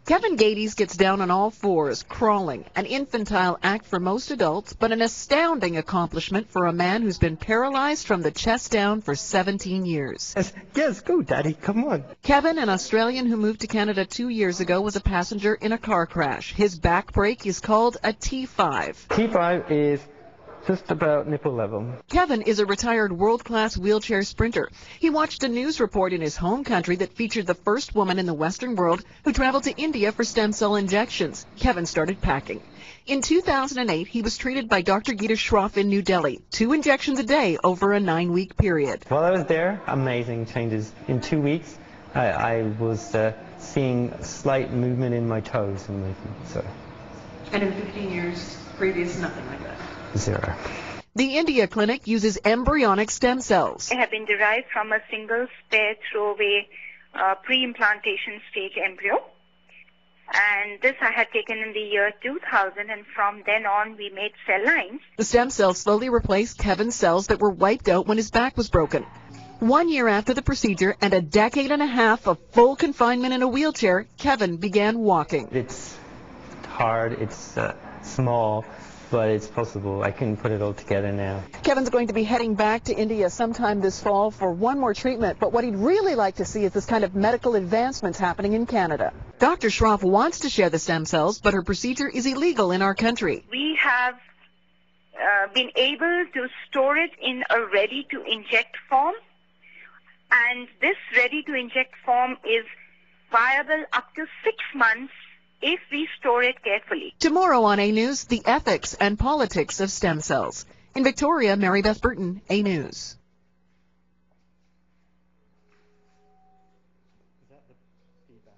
Kevin Gades gets down on all fours, crawling, an infantile act for most adults, but an astounding accomplishment for a man who's been paralyzed from the chest down for 17 years. Yes, go, Daddy, come on. Kevin, an Australian who moved to Canada 2 years ago, was a passenger in a car crash. His back break is called a T5. T5 is just about nipple level. Kevin is a retired world-class wheelchair sprinter. He watched a news report in his home country that featured the first woman in the Western world who traveled to India for stem cell injections. Kevin started packing. In 2008, he was treated by Dr. Geeta Shroff in New Delhi, 2 injections a day over a 9-week period. While I was there, amazing changes. In 2 weeks, I was seeing slight movement in my toes and my feet. And in 15 years previous, nothing like that? 0. The India clinic uses embryonic stem cells. They have been derived from a single spare throwaway pre-implantation stage embryo. And this I had taken in the year 2000, and from then on we made cell lines. The stem cells slowly replaced Kevin's cells that were wiped out when his back was broken. 1 year after the procedure and a decade and a half of full confinement in a wheelchair, Kevin began walking. It's hard, it's small, but it's possible. I can put it all together now. Kevin's going to be heading back to India sometime this fall for one more treatment, but what he'd really like to see is this kind of medical advancements happening in Canada. Dr. Shroff wants to share the stem cells, but her procedure is illegal in our country. We have been able to store it in a ready-to-inject form, and this ready-to-inject form is viable up to 6 months if we store it carefully. Tomorrow on A News, the ethics and politics of stem cells. In Victoria, Mary Beth Burton, A News. Is that the feedback?